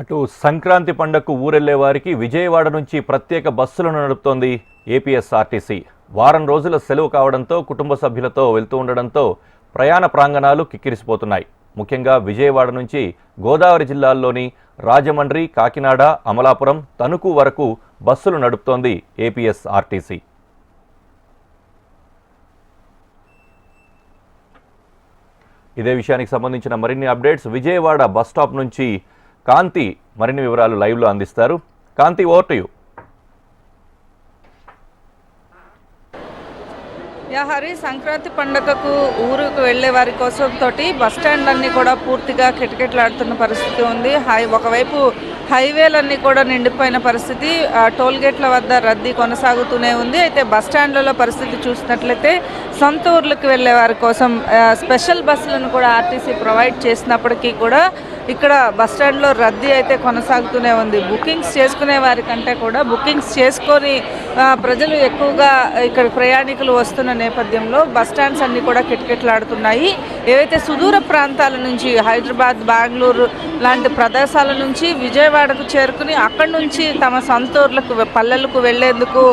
అటు సంక్రాంతి పండగకు ఊరెళ్లే వారికి విజయవాడ నుంచి ప్రత్యేక బస్సులను నడుపుతోంది ఏపీఎస్ఆర్టీసీ. వారం రోజుల సెలవు కావడంతో కుటుంబ సభ్యులతో వెళ్తూ ఉండడంతో ప్రయాణ ప్రాంగణాలు కిక్కిరిసిపోతున్నాయి. ముఖ్యంగా విజయవాడ నుంచి గోదావరి జిల్లాల్లోని రాజమండ్రి, కాకినాడ, అమలాపురం, తణుకు వరకు బస్సులు నడుపుతోంది ఏపీఎస్ఆర్టీసీ. ఇదే విషయానికి సంబంధించిన మరిన్ని అప్డేట్స్ విజయవాడ బస్ స్టాప్ నుంచి కాంతి మరిన్ని వివరాలు లైవ్లో అందిస్తారు. Kanthi, over to you. Hari, Sankranti పండుగకు ఊరుకు వెళ్లే వారి కోసం తోటి బస్టాండ్లన్నీ కూడా పూర్తిగా కిటకిటలాడుతున్న పరిస్థితి ఉంది. ఒకవైపు హైవేలన్నీ కూడా నిండిపోయిన పరిస్థితి, టోల్గేట్ల వద్ద రద్దీ కొనసాగుతూనే ఉంది. అయితే బస్టాండ్లలో పరిస్థితి చూసినట్లయితే సొంత ఊర్లకు వెళ్లే వారి కోసం స్పెషల్ బస్సులను కూడా ఆర్టీసీ ప్రొవైడ్ చేసినప్పటికీ కూడా ఇక్కడ బస్టాండ్లో రద్దీ అయితే కొనసాగుతూనే ఉంది. బుకింగ్స్ చేసుకునే వారికంటే కూడా బుకింగ్స్ చేసుకొని ప్రజలు ఎక్కువగా ఇక్కడ ప్రయాణికులు వస్తున్న నేపథ్యంలో బస్టాండ్స్ అన్నీ కూడా కిటకిటలాడుతున్నాయి. ఏవైతే సుదూర ప్రాంతాల నుంచి హైదరాబాద్, బెంగళూరు లాంటి ప్రదేశాల నుంచి విజయవాడకు చేరుకుని అక్కడి నుంచి తమ సొంత ఊర్లకు, పల్లెలకు వెళ్లేందుకు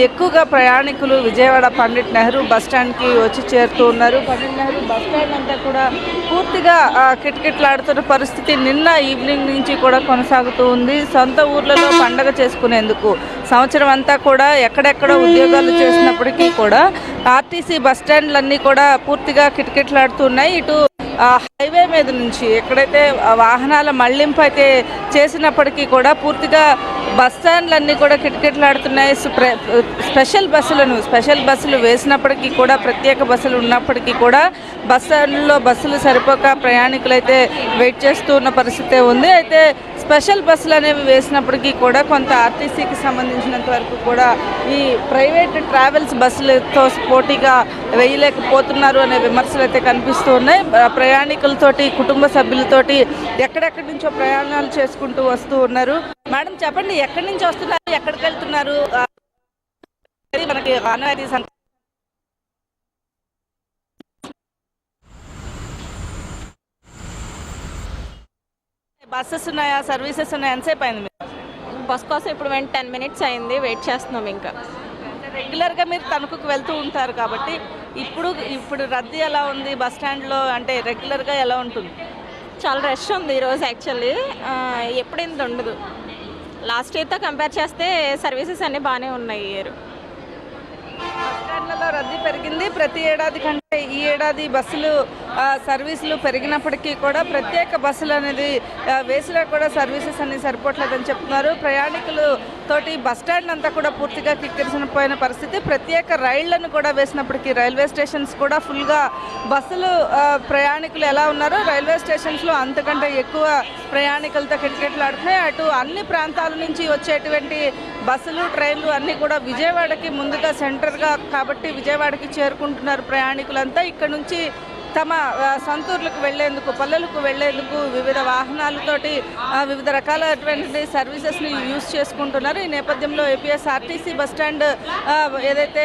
ఎక్కువగా ప్రయాణికులు విజయవాడ పండిట్ నెహ్రూ బస్టాండ్కి వచ్చి చేరుతూ ఉన్నారు. పండిట్ నెహ్రూ బస్టాండ్ అంతా కూడా పూర్తిగా కిటకిటలాడుతున్న పరిస్థితి నిన్న ఈవినింగ్ నుంచి కూడా కొనసాగుతూ ఉంది. సొంత ఊర్లలో పండగ చేసుకునేందుకు సంవత్సరం అంతా కూడా ఎక్కడెక్కడో ఉద్యోగాలు చేసినప్పటికీ కూడా ఆర్టీసీ బస్టాండ్లన్నీ కూడా పూర్తిగా కిటకిటలాడుతున్నాయి. ఇటు హైవే మీద నుంచి ఎక్కడైతే వాహనాల మళ్లింపు అయితే చేసినప్పటికీ కూడా పూర్తిగా బస్టాండ్లన్నీ కూడా కిటకిటలాడుతున్నాయి. స్పెషల్ బస్సులు వేసినప్పటికీ కూడా, ప్రత్యేక బస్సులు ఉన్నప్పటికీ కూడా బస్టాండ్లో బస్సులు సరిపోక ప్రయాణికులు అయితే వెయిట్ చేస్తూ ఉన్న పరిస్థితే ఉంది. అయితే స్పెషల్ బస్సులు అనేవి వేసినప్పటికీ కూడా కొంత ఆర్టీసీకి సంబంధించినంత వరకు కూడా ఈ ప్రైవేట్ ట్రావెల్స్ బస్సులతో పోటీగా వేయలేకపోతున్నారు అనే విమర్శలు అయితే కనిపిస్తూ ఉన్నాయి. ప్రయాణికులతోటి, కుటుంబ సభ్యులతోటి ఎక్కడెక్కడి నుంచో ప్రయాణాలు చేసుకుంటూ వస్తూ ఉన్నారు. మేడం, చెప్పండి, ఎక్కడి నుంచి వస్తున్నారు, ఎక్కడికి వెళ్తున్నారు? మనకి బస్సెస్ ఉన్నాయా, సర్వీసెస్ ఉన్నాయా? ఎంతసేపు అయింది బస్ కోసం? ఇప్పుడు 10 minutes అయింది, వెయిట్ చేస్తున్నాం. ఇంకా రెగ్యులర్గా మీరు తణుకుకు వెళ్తూ ఉంటారు కాబట్టి ఇప్పుడు రద్దీ ఎలా ఉంది బస్ స్టాండ్లో? అంటే రెగ్యులర్గా ఎలా ఉంటుంది? చాలా రష్ ఉంది ఈరోజు. యాక్చువల్లీ ఎప్పుడు ఇంత ఉండదు. లాస్ట్ ఇయర్తో కంపేర్ చేస్తే సర్వీసెస్ అన్నీ బాగానే ఉన్నాయి ఈ ఇయర్. బస్ స్టాండ్లలో రద్దీ పెరిగింది. ప్రతి ఏడాది కంటే ఈ ఏడాది బస్సులు సర్వీసులు పెరిగినప్పటికీ కూడా ప్రత్యేక బస్సులు అనేది వేసినా కూడా సర్వీసెస్ అన్ని సరిపోవట్లేదని చెప్తున్నారు. ప్రయాణికులు తోటి బస్టాండ్ అంతా కూడా పూర్తిగా కిక్కిరిసిపోయిన పరిస్థితి. ప్రత్యేక రైళ్లను కూడా వేసినప్పటికీ రైల్వే స్టేషన్స్ కూడా ఫుల్గా బస్సులు, ప్రయాణికులు ఎలా ఉన్నారో రైల్వే స్టేషన్స్లో అంతకంటే ఎక్కువ ప్రయాణికులతో కిటకిటలాడుతున్నాయి. అటు అన్ని ప్రాంతాల నుంచి వచ్చేటువంటి బస్సులు, ట్రైన్లు అన్నీ కూడా విజయవాడకి ముందుగా సెంటర్గా కాబట్టి విజయవాడకి చేరుకుంటున్నారు ప్రయాణికులంతా. ఇక్కడ నుంచి తమ సొంతూర్లకు వెళ్లేందుకు, పల్లెలకు వెళ్లేందుకు వివిధ వాహనాలతోటి వివిధ రకాలైనటువంటి సర్వీసెస్ని యూజ్ చేసుకుంటున్నారు. ఈ నేపథ్యంలో ఏపీఎస్ఆర్టీసీ బస్టాండ్ ఏదైతే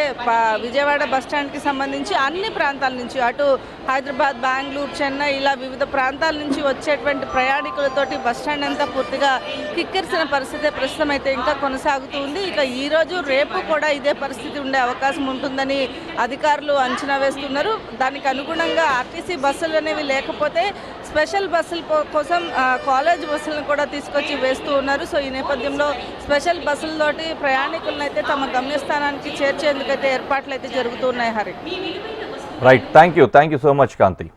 విజయవాడ బస్టాండ్కి సంబంధించి అన్ని ప్రాంతాల నుంచి, అటు హైదరాబాద్, బెంగళూరు, చెన్నై ఇలా వివిధ ప్రాంతాల నుంచి వచ్చేటువంటి ప్రయాణికులతోటి బస్టాండ్ అంతా పూర్తిగా కిక్కిరిసిన పరిస్థితి ప్రస్తుతం అయితే ఇంకా కొనసాగుతూ ఉంది. ఇక ఈరోజు, రేపు కూడా ఇదే పరిస్థితి ఉండే అవకాశం ఉంటుందని అధికారులు అంచనా వేస్తున్నారు. దానికి అనుగుణంగా ఆర్టీసీ బస్సులు అనేవి లేకపోతే స్పెషల్ బస్సుల కోసం కాలేజ్ బస్సులను కూడా తీసుకొచ్చి వేస్తూ ఉన్నారు. సో ఈ నేపథ్యంలో స్పెషల్ బస్సులతోటి ప్రయాణికులను అయితే తమ గమ్యస్థానానికి చేర్చేందుకైతే ఏర్పాట్లు అయితే జరుగుతూ ఉన్నాయి. Hari, right, thank you so much Kanthi.